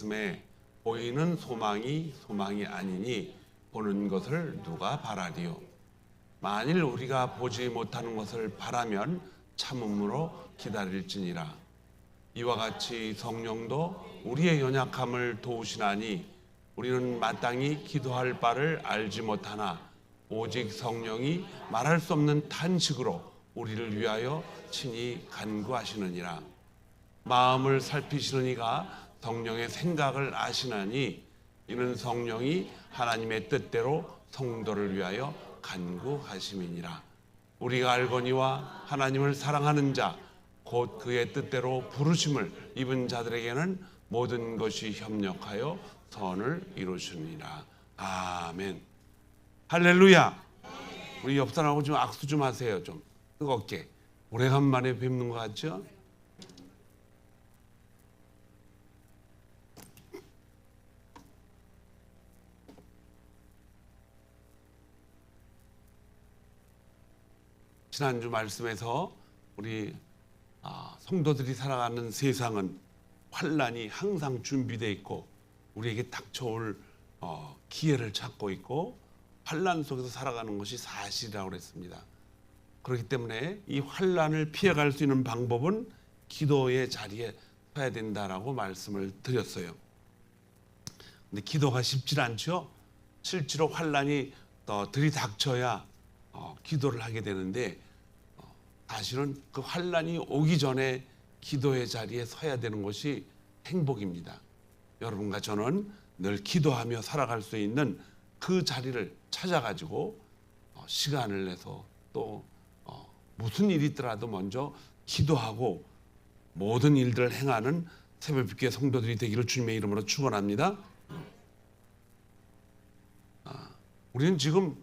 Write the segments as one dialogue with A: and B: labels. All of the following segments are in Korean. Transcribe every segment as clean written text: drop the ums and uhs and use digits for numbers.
A: 말씀에 보이는 소망이 소망이 아니니 보는 것을 누가 바라리요. 만일 우리가 보지 못하는 것을 바라면 참음으로 기다릴지니라. 이와 같이 성령도 우리의 연약함을 도우시나니 우리는 마땅히 기도할 바를 알지 못하나 오직 성령이 말할 수 없는 탄식으로 우리를 위하여 친히 간구하시느니라. 마음을 살피시는 이가 성령의 생각을 아시나니 이는 성령이 하나님의 뜻대로 성도를 위하여 간구하심이니라. 우리가 알거니와 하나님을 사랑하는 자 곧 그의 뜻대로 부르심을 입은 자들에게는 모든 것이 협력하여 선을 이루시니라. 아멘. 할렐루야. 우리 옆 사람하고 좀 악수 좀 하세요. 좀 뜨겁게. 오래간만에 뵙는 것 같죠? 지난주 말씀에서 우리 성도들이 살아가는 세상은 환난이 항상 준비되어 있고 우리에게 닥쳐올 기회를 찾고 있고 환난 속에서 살아가는 것이 사실이라고 그랬습니다. 그렇기 때문에 이 환난을 피해갈 수 있는 방법은 기도의 자리에 서야 된다라고 말씀을 드렸어요. 근데 기도가 쉽지 않죠. 실제로 환난이 들이닥쳐야 기도를 하게 되는데 사실은 그 환난이 오기 전에 기도의 자리에 서야 되는 것이 행복입니다. 여러분과 저는 늘 기도하며 살아갈 수 있는 그 자리를 찾아가지고 시간을 내서 또 무슨 일이 있더라도 먼저 기도하고 모든 일들을 행하는 새벽빛교회 성도들이 되기를 주님의 이름으로 축원합니다. 우리는 지금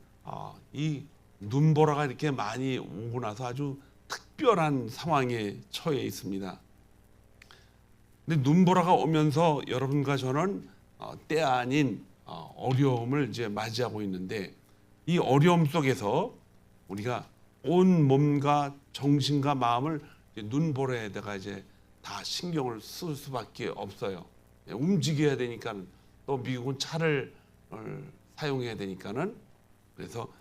A: 이 눈보라가 이렇게 많이 오고 나서 아주 특별한 상황에 처해 있습니다. 근데 눈보라가 오면서 여러분과 저는 때 아닌 어려움을 이제 맞이하고 있는데 이 어려움 속에서 우리가 온 몸과 정신과 마음을 눈보라에다가 이제 다 신경을 쓸 수밖에 없어요. 움직여야 되니까 또 미국은 차를 사용해야 되니까는 그래서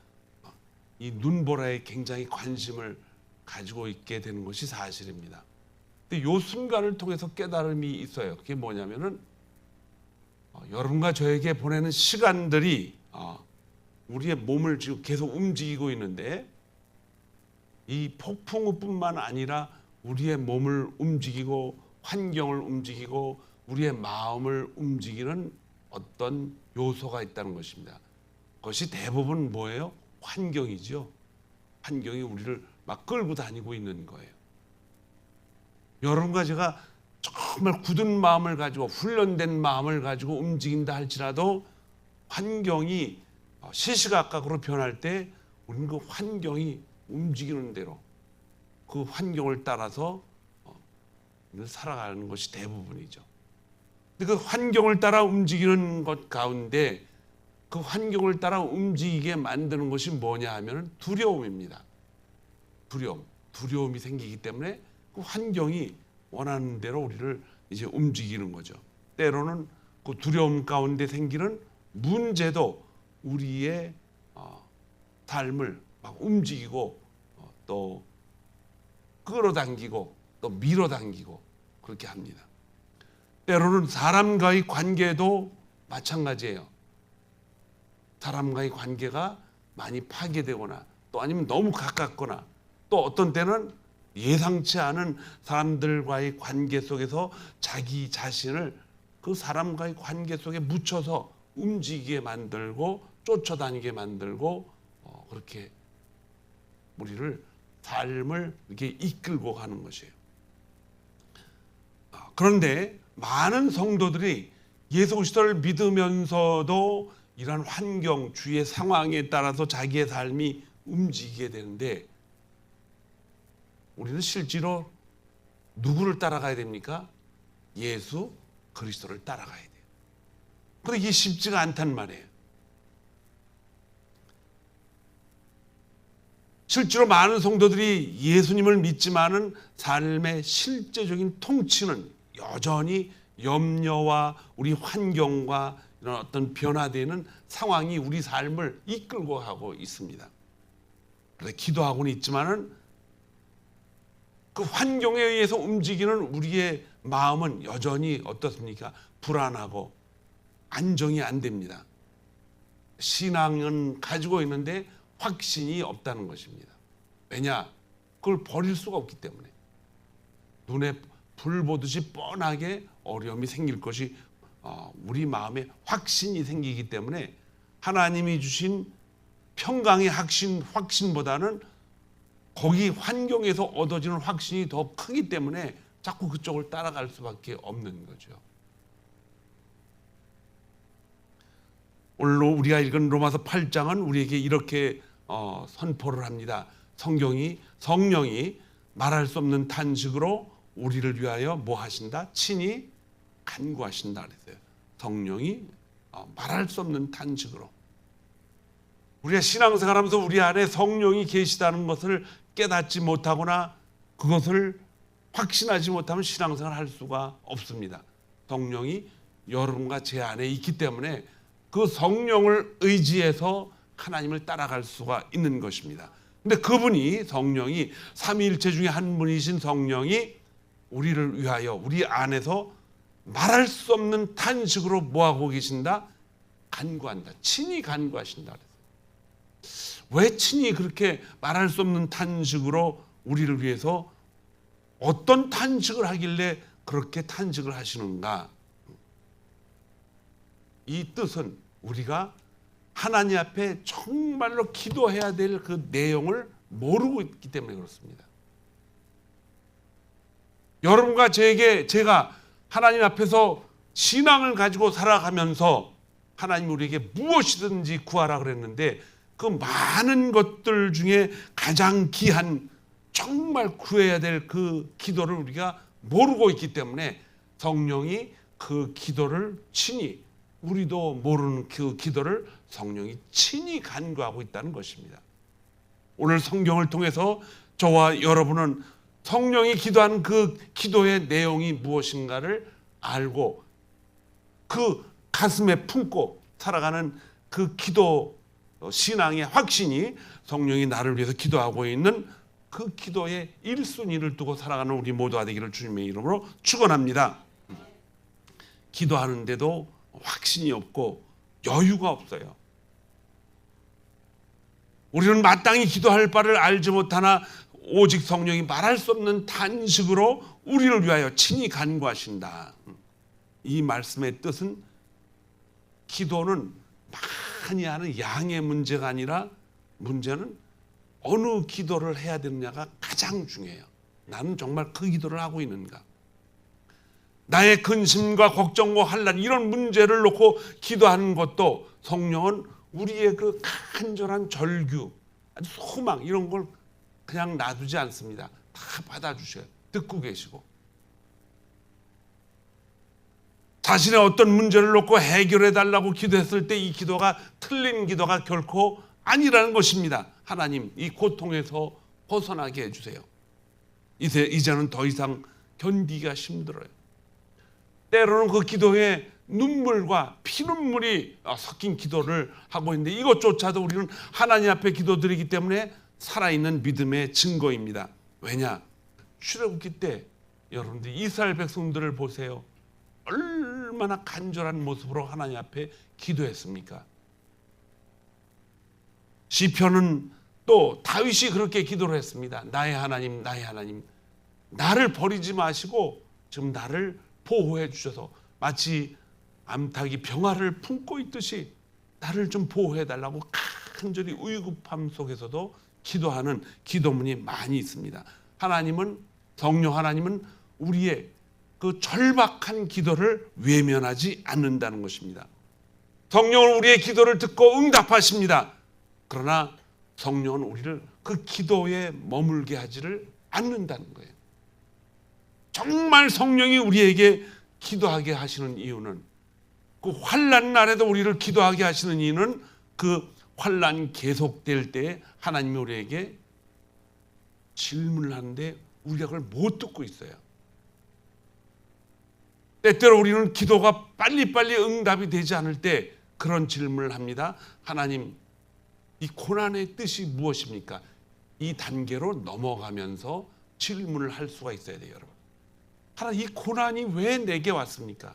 A: 이 눈보라에 굉장히 관심을 가지고 있게 되는 것이 사실입니다. 근데 이 순간을 통해서 깨달음이 있어요. 그게 뭐냐면은 여러분과 저에게 보내는 시간들이 우리의 몸을 지금 계속 움직이고 있는데 이 폭풍우뿐만 아니라 우리의 몸을 움직이고 환경을 움직이고 우리의 마음을 움직이는 어떤 요소가 있다는 것입니다. 그것이 대부분 뭐예요? 환경이죠. 환경이 우리를 막 끌고 다니고 있는 거예요. 여러분과 제가 정말 굳은 마음을 가지고 훈련된 마음을 가지고 움직인다 할지라도 환경이 시시각각으로 변할 때 우리는 그 환경이 움직이는 대로 그 환경을 따라서 살아가는 것이 대부분이죠. 근데 그 환경을 따라 움직이는 것 가운데 그 환경을 따라 움직이게 만드는 것이 뭐냐 하면 두려움입니다. 두려움이 생기기 때문에 그 환경이 원하는 대로 우리를 이제 움직이는 거죠. 때로는 그 두려움 가운데 생기는 문제도 우리의 삶을 막 움직이고 또 끌어당기고 또 밀어당기고 그렇게 합니다. 때로는 사람과의 관계도 마찬가지예요. 사람과의 관계가 많이 파괴되거나 또 아니면 너무 가깝거나 또 어떤 때는 예상치 않은 사람들과의 관계 속에서 자기 자신을 그 사람과의 관계 속에 묻혀서 움직이게 만들고 쫓아다니게 만들고 그렇게 우리를 삶을 이렇게 이끌고 가는 것이에요. 그런데 많은 성도들이 예수 그리스도를 믿으면서도 이런 환경, 주위의 상황에 따라서 자기의 삶이 움직이게 되는데 우리는 실제로 누구를 따라가야 됩니까? 예수 그리스도를 따라가야 돼요. 그런데 이게 쉽지가 않단 말이에요. 실제로 많은 성도들이 예수님을 믿지만은 삶의 실제적인 통치는 여전히 염려와 우리 환경과 이런 어떤 변화되는 상황이 우리 삶을 이끌고 가고 있습니다. 그래서 기도하고는 있지만은 그 환경에 의해서 움직이는 우리의 마음은 여전히 어떻습니까? 불안하고 안정이 안 됩니다. 신앙은 가지고 있는데 확신이 없다는 것입니다. 왜냐? 그걸 버릴 수가 없기 때문에. 눈에 불 보듯이 뻔하게 어려움이 생길 것이 우리 마음에 확신이 생기기 때문에 하나님이 주신 평강의 확신보다는 거기 환경에서 얻어지는 확신이 더 크기 때문에 자꾸 그쪽을 따라갈 수밖에 없는 거죠. 오늘 우리가 읽은 로마서 8장은 우리에게 이렇게 선포를 합니다. 성령이 말할 수 없는 탄식으로 우리를 위하여 뭐 하신다? 친히 간구하신다 그랬어요. 성령이 말할 수 없는 탄식으로. 우리가 신앙생활하면서 우리 안에 성령이 계시다는 것을 깨닫지 못하거나 그것을 확신하지 못하면 신앙생활을 할 수가 없습니다. 성령이 여러분과 제 안에 있기 때문에 그 성령을 의지해서 하나님을 따라갈 수가 있는 것입니다. 근데 그분이 성령이 삼위일체 중에 한 분이신 성령이 우리를 위하여 우리 안에서 말할 수 없는 탄식으로 뭐하고 계신다? 간구한다. 친히 간구하신다. 왜 친히 그렇게 말할 수 없는 탄식으로 우리를 위해서 어떤 탄식을 하길래 그렇게 탄식을 하시는가? 이 뜻은 우리가 하나님 앞에 정말로 기도해야 될 그 내용을 모르고 있기 때문에 그렇습니다. 여러분과 제가 하나님 앞에서 신앙을 가지고 살아가면서 하나님 우리에게 무엇이든지 구하라 그랬는데 그 많은 것들 중에 가장 귀한 정말 구해야 될 그 기도를 우리가 모르고 있기 때문에 성령이 그 기도를 친히 우리도 모르는 그 기도를 성령이 친히 간구하고 있다는 것입니다. 오늘 성경을 통해서 저와 여러분은 성령이 기도한 그 기도의 내용이 무엇인가를 알고 그 가슴에 품고 살아가는 그 기도 신앙의 확신이 성령이 나를 위해서 기도하고 있는 그 기도의 1순위를 두고 살아가는 우리 모두가 되기를 주님의 이름으로 축원합니다. 기도하는데도 확신이 없고 여유가 없어요. 우리는 마땅히 기도할 바를 알지 못하나 오직 성령이 말할 수 없는 탄식으로 우리를 위하여 친히 간구하신다. 이 말씀의 뜻은 기도는 많이 하는 양의 문제가 아니라 문제는 어느 기도를 해야 되느냐가 가장 중요해요. 나는 정말 그 기도를 하고 있는가? 나의 근심과 걱정과 환난 이런 문제를 놓고 기도하는 것도 성령은 우리의 그 간절한 절규, 소망 이런 걸 그냥 놔두지 않습니다. 다 받아주셔요. 듣고 계시고. 자신의 어떤 문제를 놓고 해결해 달라고 기도했을 때 이 기도가 틀린 기도가 결코 아니라는 것입니다. 하나님 이 고통에서 벗어나게 해주세요. 이제는 더 이상 견디기가 힘들어요. 때로는 그 기도에 눈물과 피눈물이 섞인 기도를 하고 있는데 이것조차도 우리는 하나님 앞에 기도드리기 때문에 살아있는 믿음의 증거입니다. 왜냐? 출애굽기 때 여러분들 이스라엘 백성들을 보세요. 얼마나 간절한 모습으로 하나님 앞에 기도했습니까? 시편은 또 다윗이 그렇게 기도를 했습니다. 나의 하나님, 나의 하나님, 나를 버리지 마시고 지금 나를 보호해 주셔서 마치 암탉이 병아를 품고 있듯이 나를 좀 보호해 달라고 간절히 의급함 속에서도 기도하는 기도문이 많이 있습니다. 하나님은 성령 하나님은 우리의 그 절박한 기도를 외면하지 않는다는 것입니다. 성령은 우리의 기도를 듣고 응답하십니다. 그러나 성령은 우리를 그 기도에 머물게 하지를 않는다는 거예요. 정말 성령이 우리에게 기도하게 하시는 이유는 그 환난 날에도 우리를 기도하게 하시는 이유는 그 환난이 계속될 때 하나님이 우리에게 질문을 하는데 우리가 그걸 못 듣고 있어요. 때때로 우리는 기도가 빨리빨리 응답이 되지 않을 때 그런 질문을 합니다. 하나님, 이 고난의 뜻이 무엇입니까? 이 단계로 넘어가면서 질문을 할 수가 있어야 돼요, 여러분. 하나님, 이 고난이 왜 내게 왔습니까?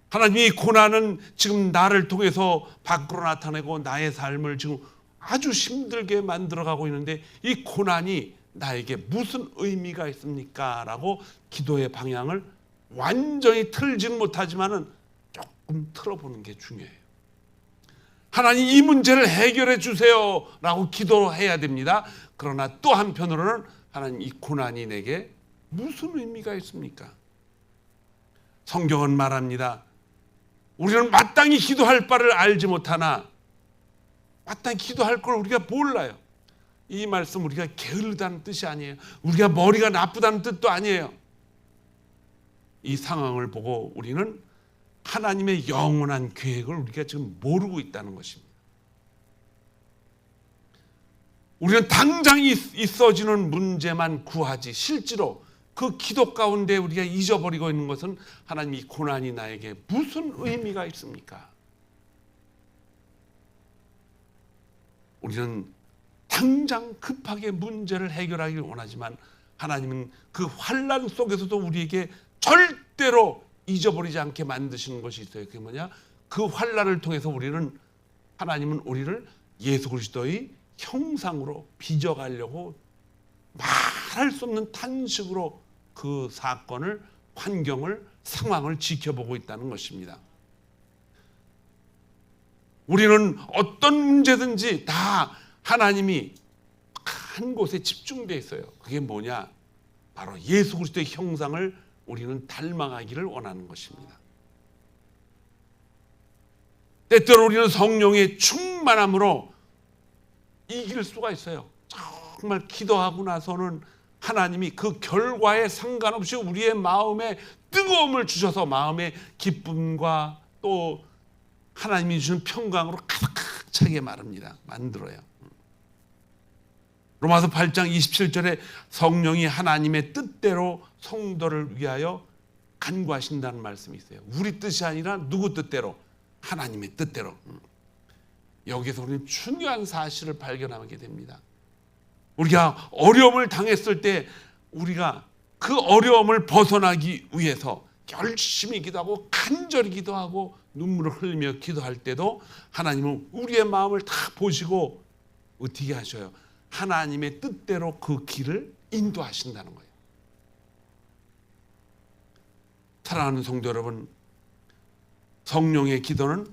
A: 하나님, 이 고난은 지금 나를 통해서 밖으로 나타내고 나의 삶을 지금 아주 힘들게 만들어가고 있는데 이 고난이 나에게 무슨 의미가 있습니까? 라고 기도의 방향을 완전히 틀지는 못하지만은 조금 틀어보는 게 중요해요. 하나님, 이 문제를 해결해 주세요 라고 기도해야 됩니다. 그러나 또 한편으로는 하나님, 이 고난이 내게 무슨 의미가 있습니까? 성경은 말합니다. 우리는 마땅히 기도할 바를 알지 못하나 마땅히 기도할 걸 우리가 몰라요. 이 말씀 우리가 게으르다는 뜻이 아니에요. 우리가 머리가 나쁘다는 뜻도 아니에요. 이 상황을 보고 우리는 하나님의 영원한 계획을 우리가 지금 모르고 있다는 것입니다. 우리는 당장 있어지는 문제만 구하지 실제로 그 기도 가운데 우리가 잊어버리고 있는 것은 하나님, 이 고난이 나에게 무슨 의미가 있습니까? 우리는 당장 급하게 문제를 해결하기를 원하지만 하나님은 그 환난 속에서도 우리에게 절대로 잊어버리지 않게 만드시는 것이 있어요. 그게 뭐냐? 그 환난을 통해서 하나님은 우리를 예수 그리스도의 형상으로 빚어가려고 말할 수 없는 탄식으로 그 사건을, 환경을, 상황을 지켜보고 있다는 것입니다. 우리는 어떤 문제든지 다 하나님이 한 곳에 집중되어 있어요. 그게 뭐냐? 바로 예수 그리스도의 형상을 우리는 닮아가기를 원하는 것입니다. 때때로 우리는 성령의 충만함으로 이길 수가 있어요. 정말 기도하고 나서는 하나님이 그 결과에 상관없이 우리의 마음에 뜨거움을 주셔서 마음의 기쁨과 또 하나님이 주시는 평강으로 가득 차게 만들어요. 로마서 8장 27절에 성령이 하나님의 뜻대로 성도를 위하여 간구하신다는 말씀이 있어요. 우리 뜻이 아니라 누구 뜻대로? 하나님의 뜻대로. 여기서 우리는 중요한 사실을 발견하게 됩니다. 우리가 어려움을 당했을 때 우리가 그 어려움을 벗어나기 위해서 열심히 기도하고 간절히 기도하고 눈물을 흘리며 기도할 때도 하나님은 우리의 마음을 다 보시고 어떻게 하셔요? 하나님의 뜻대로 그 길을 인도하신다는 거예요. 사랑하는 성도 여러분, 성령의 기도는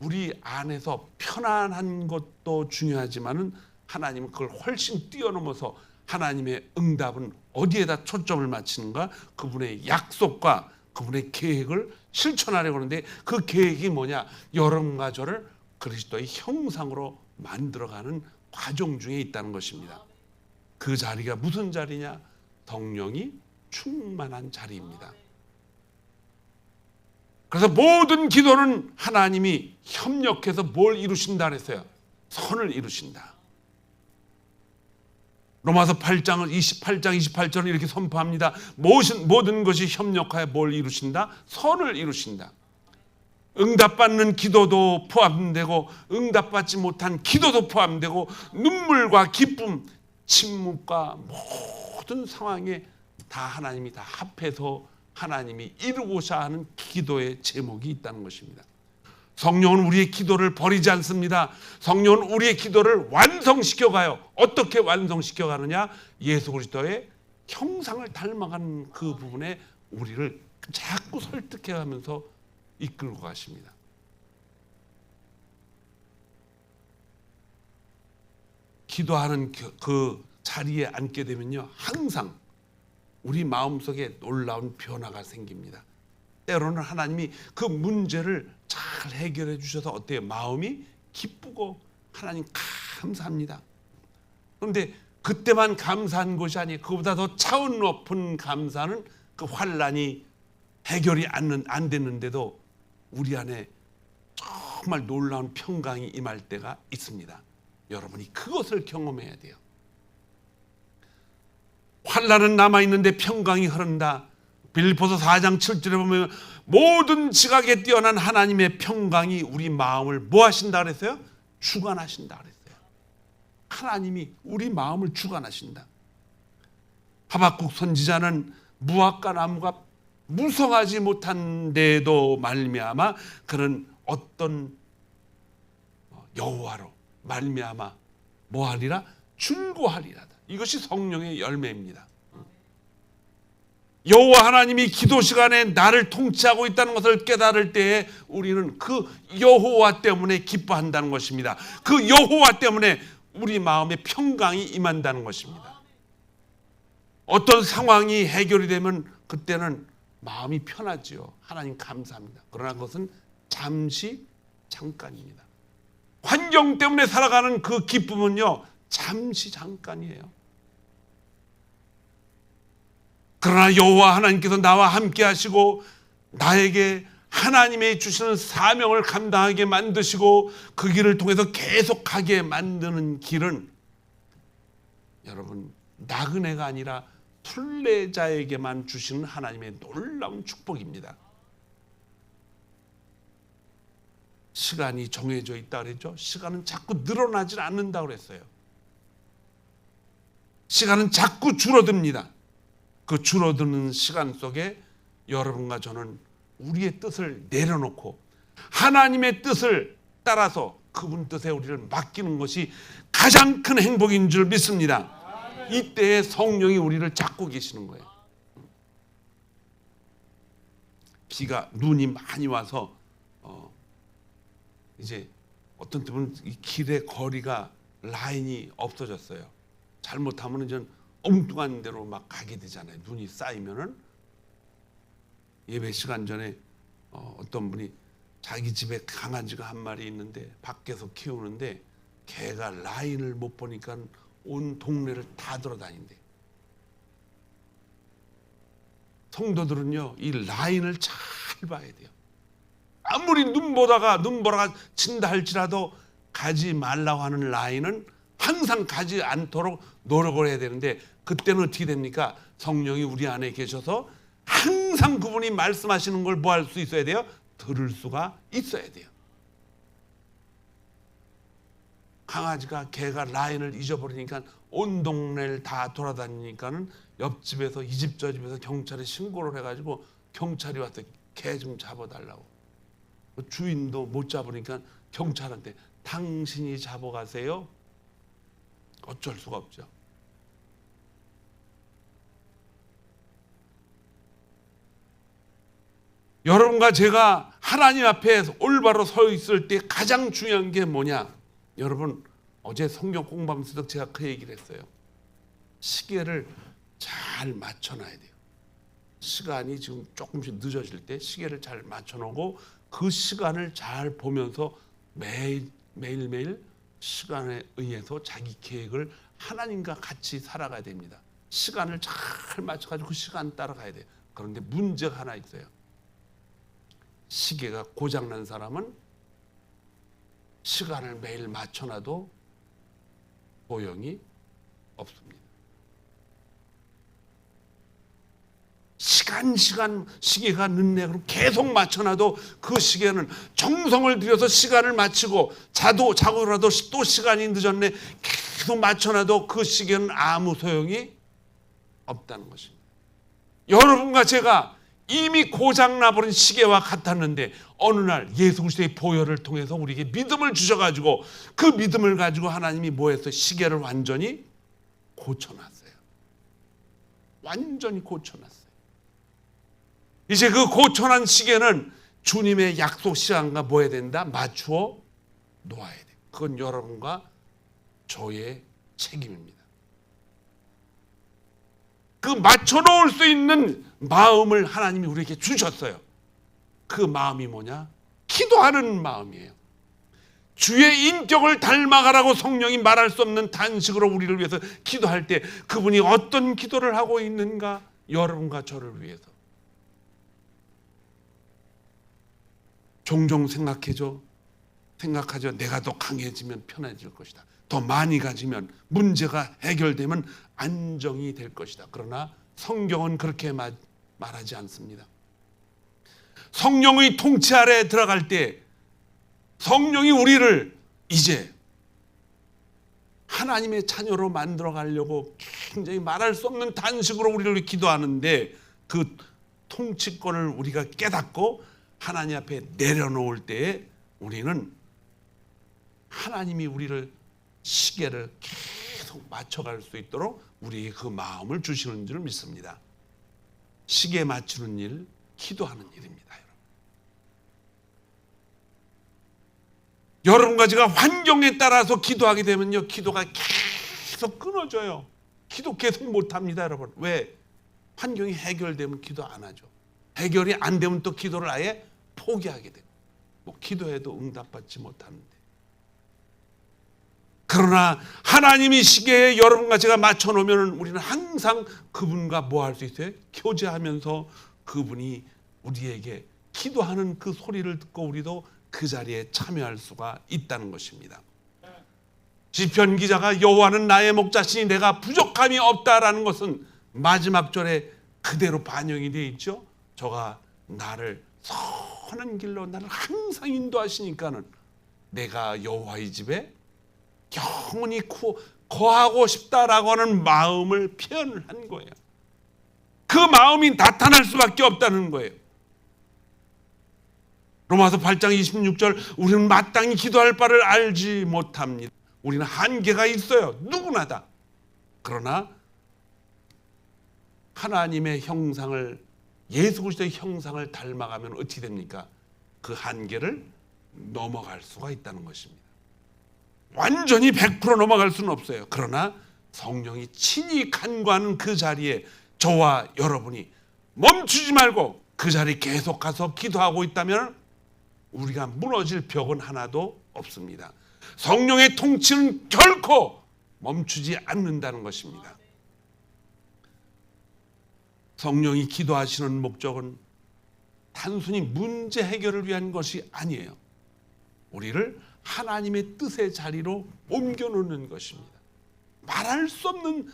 A: 우리 안에서 편안한 것도 중요하지만은 하나님은 그걸 훨씬 뛰어넘어서 하나님의 응답은 어디에다 초점을 맞추는가? 그분의 약속과 그분의 계획을 실천하려고 하는데 그 계획이 뭐냐? 여러분과 저를 그리스도의 형상으로 만들어가는 과정 중에 있다는 것입니다. 그 자리가 무슨 자리냐? 성령이 충만한 자리입니다. 그래서 모든 기도는 하나님이 협력해서 뭘 이루신다 그랬어요? 선을 이루신다. 로마서 8장 28절은 이렇게 선포합니다. 모든 것이 협력하여 뭘 이루신다? 선을 이루신다. 응답받는 기도도 포함되고 응답받지 못한 기도도 포함되고 눈물과 기쁨, 침묵과 모든 상황에 다 하나님이 다 합해서 하나님이 이루고자 하는 기도의 제목이 있다는 것입니다. 성령은 우리의 기도를 버리지 않습니다. 성령은 우리의 기도를 완성시켜가요. 어떻게 완성시켜가느냐? 예수 그리스도의 형상을 닮아가는 그 부분에 우리를 자꾸 설득해가면서 이끌고 가십니다. 기도하는 그 자리에 앉게 되면요, 항상 우리 마음속에 놀라운 변화가 생깁니다. 때로는 하나님이 그 문제를 잘 해결해 주셔서 어때요? 마음이 기쁘고 하나님 감사합니다. 그런데 그때만 감사한 것이 아니에요. 그보다 더 차원 높은 감사는 그 환난이 해결이 안 됐는데도 우리 안에 정말 놀라운 평강이 임할 때가 있습니다. 여러분이 그것을 경험해야 돼요. 환난은 남아있는데 평강이 흐른다. 빌립보서 4장 7절에 보면 모든 지각에 뛰어난 하나님의 평강이 우리 마음을 뭐 하신다 그랬어요? 주관하신다 그랬어요. 하나님이 우리 마음을 주관하신다. 하박국 선지자는 무화과 나무가 무성하지 못한 데도 말미암아 그는 어떤 여호와로 말미암아 뭐하리라? 즐거워하리라. 이것이 성령의 열매입니다. 여호와 하나님이 기도 시간에 나를 통치하고 있다는 것을 깨달을 때에 우리는 그 여호와 때문에 기뻐한다는 것입니다. 그 여호와 때문에 우리 마음에 평강이 임한다는 것입니다. 어떤 상황이 해결이 되면 그때는 마음이 편하지요. 하나님 감사합니다. 그러나 그것은 잠시 잠깐입니다. 환경 때문에 살아가는 그 기쁨은요, 잠시 잠깐이에요. 그러나 여호와 하나님께서 나와 함께 하시고 나에게 하나님의 주시는 사명을 감당하게 만드시고 그 길을 통해서 계속 가게 만드는 길은 여러분 나그네가 아니라 순례자에게만 주시는 하나님의 놀라운 축복입니다. 시간이 정해져 있다 그랬죠. 시간은 자꾸 늘어나질 않는다 그랬어요. 시간은 자꾸 줄어듭니다. 그 줄어드는 시간 속에 여러분과 저는 우리의 뜻을 내려놓고 하나님의 뜻을 따라서 그분 뜻에 우리를 맡기는 것이 가장 큰 행복인 줄 믿습니다. 이때에 성령이 우리를 잡고 계시는 거예요. 비가 눈이 많이 와서 이제 어떤 때는 이 길의 거리가 라인이 없어졌어요. 잘못하면 이제 엉뚱한 데로 막 가게 되잖아요. 눈이 쌓이면은. 예배 시간 전에 어떤 분이 자기 집에 강아지가 한 마리 있는데 밖에서 키우는데 개가 라인을 못 보니까 온 동네를 다 돌아다닌대. 성도들은요 이 라인을 잘 봐야 돼요. 아무리 눈보라가 친다 할지라도 가지 말라고 하는 라인은 항상 가지 않도록 노력을 해야 되는데 그때는 어떻게 됩니까? 성령이 우리 안에 계셔서 항상 그분이 말씀하시는 걸 뭐 할 수 있어야 돼요? 들을 수가 있어야 돼요. 강아지가 개가 라인을 잊어버리니까 온 동네를 다 돌아다니니까는 옆집에서 이 집 저 집에서 경찰에 신고를 해가지고 경찰이 와서 개 좀 잡아달라고. 주인도 못 잡으니까 경찰한테 당신이 잡아가세요. 어쩔 수가 없죠. 여러분과 제가 하나님 앞에 올바로 서 있을 때 가장 중요한 게 뭐냐? 여러분 어제 성경 공부하면서도 제가 그 얘기를 했어요. 시계를 잘 맞춰놔야 돼요. 시간이 지금 조금씩 늦어질 때 시계를 잘 맞춰놓고 그 시간을 잘 보면서 매일매일 시간에 의해서 자기 계획을 하나님과 같이 살아가야 됩니다. 시간을 잘 맞춰가지고 그 시간 따라가야 돼요. 그런데 문제가 하나 있어요. 시계가 고장난 사람은 시간을 매일 맞춰놔도 소용이 없습니다. 시간 시계가 늦네 그럼 계속 맞춰놔도 그 시계는 정성을 들여서 시간을 맞추고 자고라도 또 시간이 늦었네 계속 맞춰놔도 그 시계는 아무 소용이 없다는 것입니다. 여러분과 제가 이미 고장나버린 시계와 같았는데 어느 날 예수 그리스도의 보혈을 통해서 우리에게 믿음을 주셔가지고 그 믿음을 가지고 하나님이 뭐 했어요? 시계를 완전히 고쳐놨어요. 완전히 고쳐놨어요. 이제 그 고쳐난 시계는 주님의 약속 시간과 뭐 해야 된다? 맞추어 놓아야 돼요. 그건 여러분과 저의 책임입니다. 그 맞춰놓을 수 있는 마음을 하나님이 우리에게 주셨어요. 그 마음이 뭐냐? 기도하는 마음이에요. 주의 인격을 닮아가라고 성령이 말할 수 없는 단식으로 우리를 위해서 기도할 때 그분이 어떤 기도를 하고 있는가? 여러분과 저를 위해서. 종종 생각하죠. 내가 더 강해지면 편해질 것이다. 더 많이 가지면 문제가 해결되면 안정이 될 것이다. 그러나 성경은 그렇게 말하지 않습니다. 성령의 통치 아래 들어갈 때 성령이 우리를 이제 하나님의 자녀로 만들어 가려고 굉장히 말할 수 없는 단식으로 우리를 기도하는데, 그 통치권을 우리가 깨닫고 하나님 앞에 내려놓을 때에 우리는 하나님이 우리를 시계를 계속 맞춰갈 수 있도록 우리에게 그 마음을 주시는 줄 믿습니다. 시계 맞추는 일, 기도하는 일입니다. 여러분과 제가 환경에 따라서 기도하게 되면요, 기도가 계속 끊어져요. 기도 계속 못합니다, 여러분. 왜? 환경이 해결되면 기도 안 하죠. 해결이 안 되면 또 기도를 아예 포기하게 되고, 뭐 기도해도 응답받지 못하는데. 그러나 하나님이 시계에 여러분과 제가 맞춰놓으면 우리는 항상 그분과 뭐 할 수 있어요? 교제하면서 그분이 우리에게 기도하는 그 소리를 듣고 우리도 그 자리에 참여할 수가 있다는 것입니다. 시편 기자가 여호와는 나의 목자시니 내가 부족함이 없다라는 것은 마지막 절에 그대로 반영이 되어 있죠. 저가 나를 선한 길로 나를 항상 인도하시니까는 내가 여호와의 집에 영원히 거하고 싶다라고 하는 마음을 표현을 한 거예요. 그 마음이 나타날 수밖에 없다는 거예요. 로마서 8장 26절, 우리는 마땅히 기도할 바를 알지 못합니다. 우리는 한계가 있어요. 누구나 다. 그러나 하나님의 형상을, 예수 그리스도의 형상을 닮아가면 어떻게 됩니까? 그 한계를 넘어갈 수가 있다는 것입니다. 완전히 100% 넘어갈 수는 없어요. 그러나 성령이 친히 간구하는 그 자리에 저와 여러분이 멈추지 말고 그 자리에 계속 가서 기도하고 있다면 우리가 무너질 벽은 하나도 없습니다. 성령의 통치는 결코 멈추지 않는다는 것입니다. 성령이 기도하시는 목적은 단순히 문제 해결을 위한 것이 아니에요. 우리를 하나님의 뜻의 자리로 옮겨놓는 것입니다. 말할 수 없는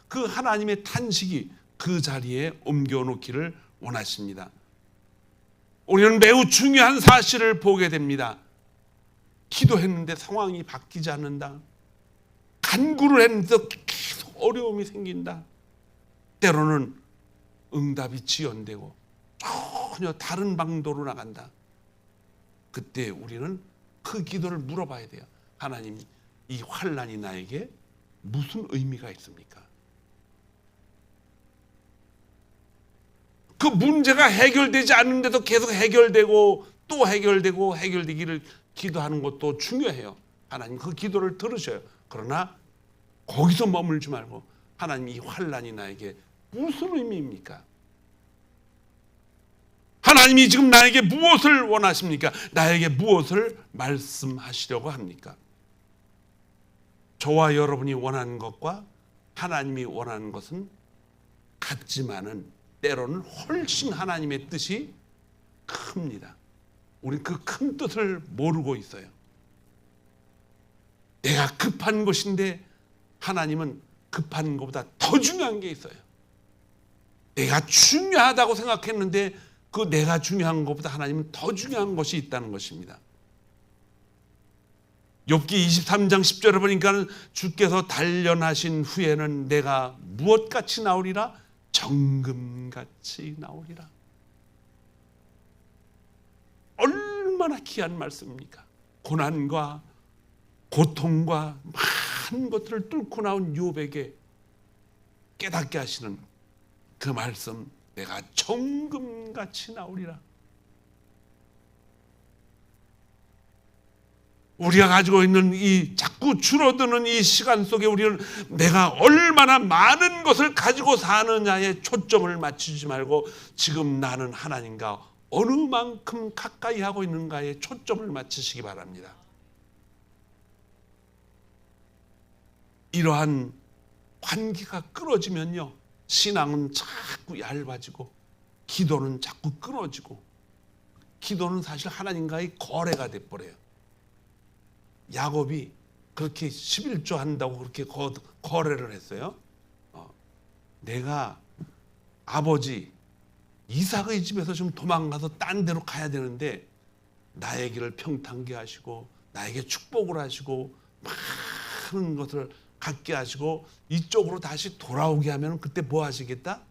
A: 그 하나님의 탄식이 그 자리에 옮겨놓기를 원하십니다. 우리는 매우 중요한 사실을 보게 됩니다. 기도했는데 상황이 바뀌지 않는다. 간구를 했는데 계속 어려움이 생긴다. 때로는 응답이 지연되고 전혀 다른 방도로 나간다. 그때 우리는 그 기도를 물어봐야 돼요. 하나님, 이 환난이 나에게 무슨 의미가 있습니까? 그 문제가 해결되지 않는데도 계속 해결되고 또 해결되고 해결되기를 기도하는 것도 중요해요. 하나님 그 기도를 들으셔요. 그러나 거기서 머물지 말고 하나님, 이 환난이 나에게 무슨 의미입니까? 하나님이 지금 나에게 무엇을 원하십니까? 나에게 무엇을 말씀하시려고 합니까? 저와 여러분이 원하는 것과 하나님이 원하는 것은 같지만은 때로는 훨씬 하나님의 뜻이 큽니다. 우리는 그 큰 뜻을 모르고 있어요. 내가 급한 것인데 하나님은 급한 것보다 더 중요한 게 있어요. 내가 중요하다고 생각했는데 그 내가 중요한 것보다 하나님은 더 중요한 것이 있다는 것입니다. 욥기 23장 10절에 보니까 주께서 단련하신 후에는 내가 무엇같이 나오리라? 정금같이 나오리라. 얼마나 귀한 말씀입니까? 고난과 고통과 많은 것들을 뚫고 나온 욥에게 깨닫게 하시는 그 말씀, 내가 정금같이 나오리라. 우리가 가지고 있는 이 자꾸 줄어드는 이 시간 속에 우리는 내가 얼마나 많은 것을 가지고 사느냐에 초점을 맞추지 말고 지금 나는 하나님과 어느 만큼 가까이 하고 있는가에 초점을 맞추시기 바랍니다. 이러한 관계가 끊어지면요, 신앙은 자꾸 얇아지고 기도는 자꾸 끊어지고, 기도는 사실 하나님과의 거래가 돼버려요. 야곱이 그렇게 11조 한다고 그렇게 거래를 했어요. 내가 아버지 이삭의 집에서 좀 도망가서 딴 데로 가야 되는데 나의 길을 평탄게 하시고 나에게 축복을 하시고 많은 것을 갖게 하시고 이쪽으로 다시 돌아오게 하면 그때 뭐 하시겠다?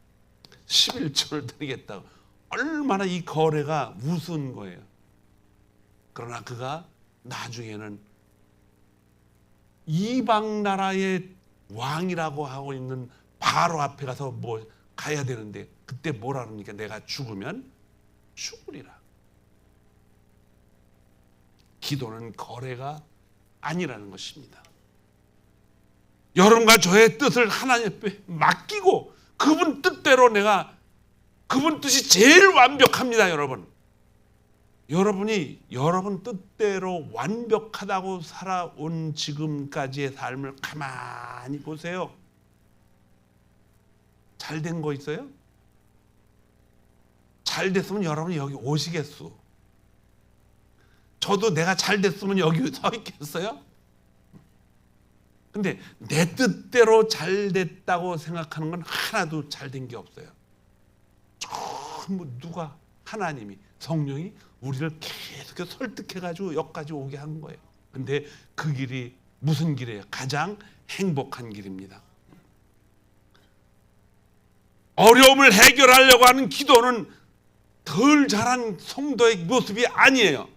A: 11조를 드리겠다. 얼마나 이 거래가 우스운 거예요. 그러나 그가 나중에는 이방 나라의 왕이라고 하고 있는 바로 앞에 가서 뭐 가야 되는데 그때 뭐라 그러니까 내가 죽으면 죽으리라. 기도는 거래가 아니라는 것입니다. 여러분과 저의 뜻을 하나님 앞에 맡기고 그분 뜻대로 내가 그분 뜻이 제일 완벽합니다, 여러분. 여러분이 여러분 뜻대로 완벽하다고 살아온 지금까지의 삶을 가만히 보세요. 잘 된 거 있어요? 잘 됐으면 여러분이 여기 오시겠소. 저도 내가 잘 됐으면 여기 서 있겠어요? 근데 내 뜻대로 잘 됐다고 생각하는 건 하나도 잘 된 게 없어요. 전부 누가? 하나님이, 성령이 우리를 계속 설득해가지고 여기까지 오게 한 거예요. 근데 그 길이 무슨 길이에요? 가장 행복한 길입니다. 어려움을 해결하려고 하는 기도는 덜 잘한 성도의 모습이 아니에요.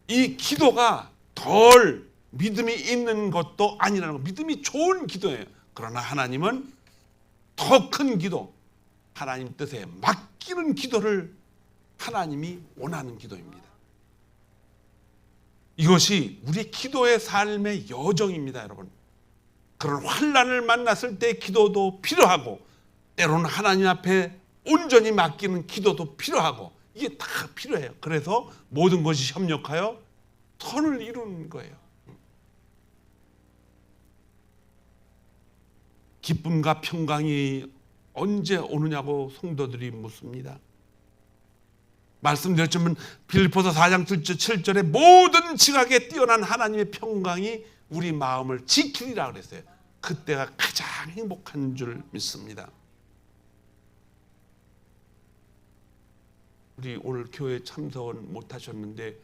A: 이 기도가 덜 믿음이 있는 것도 아니라는 거. 믿음이 좋은 기도예요. 그러나 하나님은 더 큰 기도, 하나님 뜻에 맡기는 기도를 하나님이 원하는 기도입니다. 이것이 우리 기도의 삶의 여정입니다, 여러분. 그런 환난을 만났을 때 기도도 필요하고 때로는 하나님 앞에 온전히 맡기는 기도도 필요하고 이게 다 필요해요. 그래서 모든 것이 협력하여 선을 이루는 거예요. 기쁨과 평강이 언제 오느냐고 성도들이 묻습니다. 말씀드렸지만 빌립보서 4장 7절에 모든 지각에 뛰어난 하나님의 평강이 우리 마음을 지키리라 그랬어요. 그때가 가장 행복한 줄 믿습니다. 우리 오늘 교회 참석은 못 하셨는데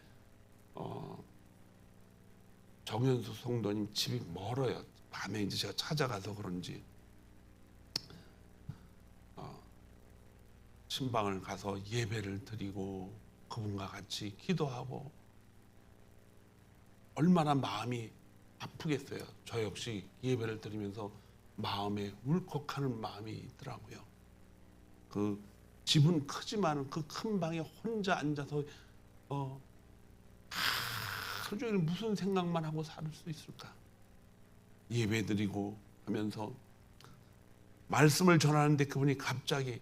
A: 정현수 성도님 집이 멀어요. 밤에 이제 제가 찾아가서 그런지 신방을 가서 예배를 드리고 그분과 같이 기도하고 얼마나 마음이 아프겠어요. 저 역시 예배를 드리면서 마음에 울컥하는 마음이 있더라고요. 그 집은 크지만 그 큰 방에 혼자 앉아서 하루 종일 무슨 생각만 하고 살 수 있을까? 예배드리고 하면서 말씀을 전하는데 그분이 갑자기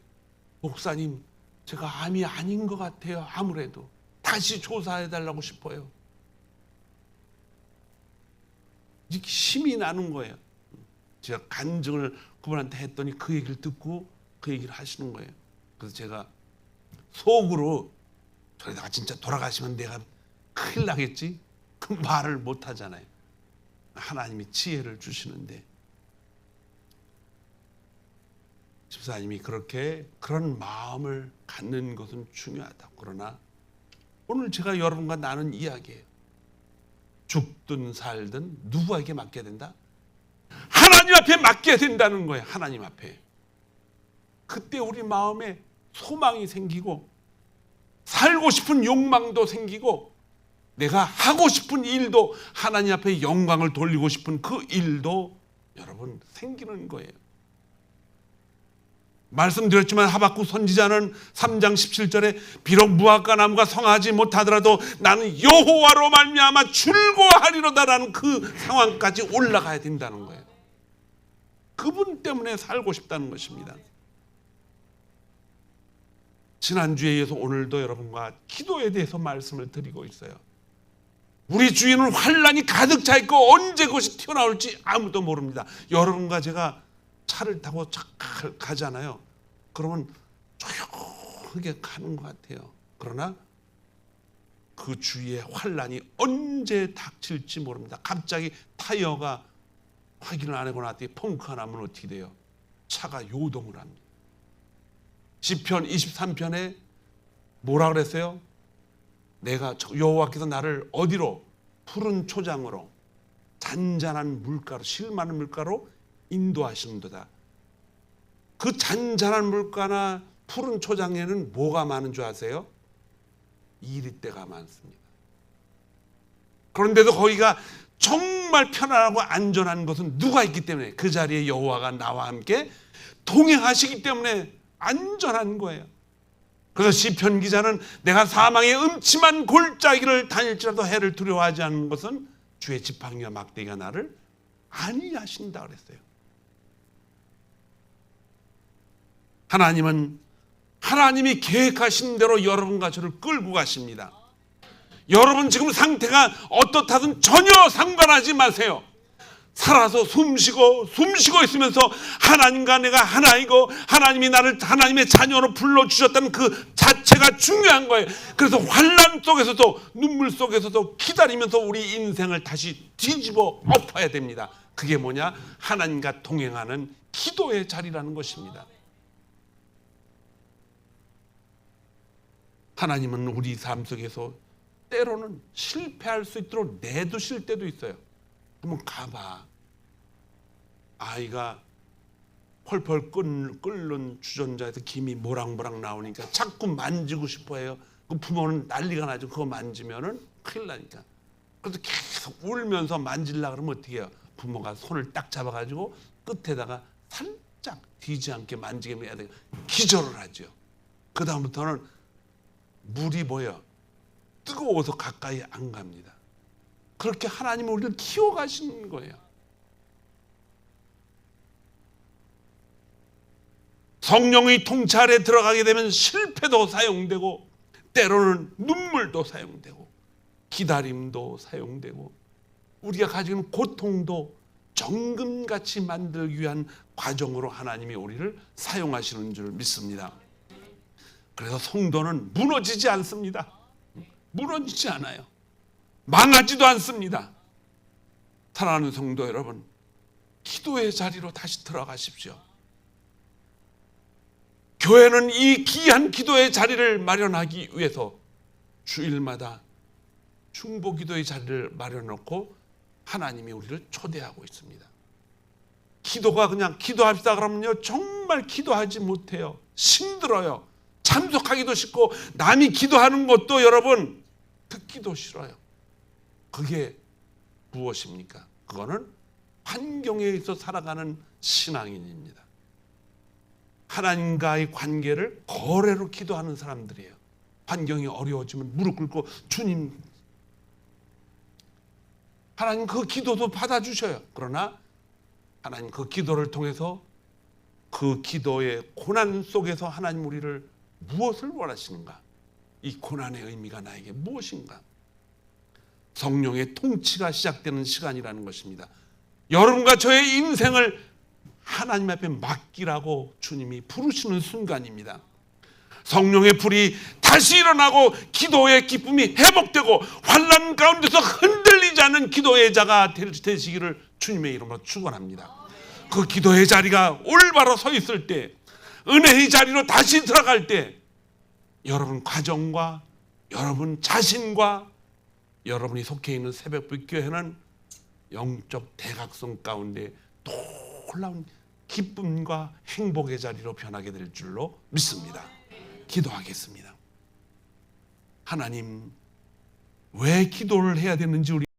A: 목사님, 제가 암이 아닌 것 같아요. 아무래도 다시 조사해달라고 싶어요. 이렇게 힘이 나는 거예요. 제가 간증을 그분한테 했더니 그 얘기를 듣고 그 얘기를 하시는 거예요. 그래서 제가 속으로 저러다가 진짜 돌아가시면 내가 큰일 나겠지? 그 말을 못 하잖아요. 하나님이 지혜를 주시는데 집사님이 그런 마음을 갖는 것은 중요하다. 그러나 오늘 제가 여러분과 나눈 이야기예요. 죽든 살든 누구에게 맡겨야 된다? 하나님 앞에 맡겨야 된다는 거예요. 하나님 앞에. 그때 우리 마음에 소망이 생기고 살고 싶은 욕망도 생기고 내가 하고 싶은 일도 하나님 앞에 영광을 돌리고 싶은 그 일도 여러분 생기는 거예요. 말씀드렸지만 하박국 선지자는 3장 17절에 비록 무화과 나무가 성하지 못하더라도 나는 여호와로 말미암아 즐거워하리로다라는 그 상황까지 올라가야 된다는 거예요. 그분 때문에 살고 싶다는 것입니다. 지난주에 이어서 오늘도 여러분과 기도에 대해서 말씀을 드리고 있어요. 우리 주위는 환난이 가득 차 있고 언제 그것이 튀어나올지 아무도 모릅니다. 여러분과 제가 차를 타고 가잖아요. 그러면 조용하게 가는 것 같아요. 그러나 그 주위에 환난이 언제 닥칠지 모릅니다. 갑자기 타이어가 확인을 안 하고 나더니 펑크가 나면 어떻게 돼요? 차가 요동을 합니다. 시편 23편에 뭐라 그랬어요? 내가 여호와께서 나를 어디로? 푸른 초장으로 잔잔한 물가로, 실 많은 물가로 인도하시는도다. 그 잔잔한 물가나 푸른 초장에는 뭐가 많은 줄 아세요? 이리떼가 많습니다. 그런데도 거기가 정말 편안하고 안전한 것은 누가 있기 때문에, 그 자리에 여호와가 나와 함께 동행하시기 때문에 안전한 거예요. 그래서 시편 기자는 내가 사망의 음침한 골짜기를 다닐지라도 해를 두려워하지 않는 것은 주의 지팡이와 막대기가 나를 안위하신다 그랬어요. 하나님은 하나님이 계획하신 대로 여러분과 저를 끌고 가십니다. 여러분 지금 상태가 어떻다든 전혀 상관하지 마세요. 살아서 숨쉬고 있으면서 하나님과 내가 하나이고 하나님이 나를 하나님의 자녀로 불러주셨다는 그 자체가 중요한 거예요. 그래서 환난 속에서도 눈물 속에서도 기다리면서 우리 인생을 다시 뒤집어 엎어야 됩니다. 그게 뭐냐? 하나님과 동행하는 기도의 자리라는 것입니다. 하나님은 우리 삶 속에서 때로는 실패할 수 있도록 내두실 때도 있어요. 한번 가봐. 아이가 펄펄 끓는 주전자에서 김이 모락모락 나오니까 자꾸 만지고 싶어해요. 그 부모는 난리가 나죠. 그거 만지면은 큰일 나니까. 그래서 계속 울면서 만지려고 그러면 어떻게 해요? 부모가 손을 딱 잡아가지고 끝에다가 살짝 뒤지 않게 만지게 해야 돼요. 기절을 하죠. 그 다음부터는 물이 뭐예요? 뜨거워서 가까이 안 갑니다. 그렇게 하나님은 우리를 키워가시는 거예요. 성령의 통찰에 들어가게 되면 실패도 사용되고 때로는 눈물도 사용되고 기다림도 사용되고 우리가 가지고 있는 고통도 정금같이 만들기 위한 과정으로 하나님이 우리를 사용하시는 줄 믿습니다. 그래서 성도는 무너지지 않습니다. 무너지지 않아요. 망하지도 않습니다. 사랑하는 성도 여러분, 기도의 자리로 다시 들어가십시오. 교회는 이 귀한 기도의 자리를 마련하기 위해서 주일마다 중보 기도의 자리를 마련해놓고 하나님이 우리를 초대하고 있습니다. 기도가 그냥 기도합시다 그러면요 정말 기도하지 못해요. 힘들어요. 참석하기도 싫고 남이 기도하는 것도 여러분 듣기도 싫어요. 그게 무엇입니까? 그거는 환경에 있어 살아가는 신앙인입니다. 하나님과의 관계를 거래로 기도하는 사람들이에요. 환경이 어려워지면 무릎 꿇고 주님, 하나님 그 기도도 받아주셔요. 그러나 하나님 그 기도를 통해서 그 기도의 고난 속에서 하나님 우리를 무엇을 원하시는가? 이 고난의 의미가 나에게 무엇인가? 성령의 통치가 시작되는 시간이라는 것입니다. 여러분과 저의 인생을 하나님 앞에 맡기라고 주님이 부르시는 순간입니다. 성령의 불이 다시 일어나고 기도의 기쁨이 회복되고 환난 가운데서 흔들리지 않는 기도의 자가 되시기를 주님의 이름으로 축원합니다. 그 기도의 자리가 올바로 서 있을 때, 은혜의 자리로 다시 들어갈 때 여러분 가정과 여러분 자신과 여러분이 속해 있는 새벽빛 교회는 영적 대각성 가운데 놀라운 기쁨과 행복의 자리로 변하게 될 줄로 믿습니다. 기도하겠습니다. 하나님, 왜 기도를 해야 되는지 우리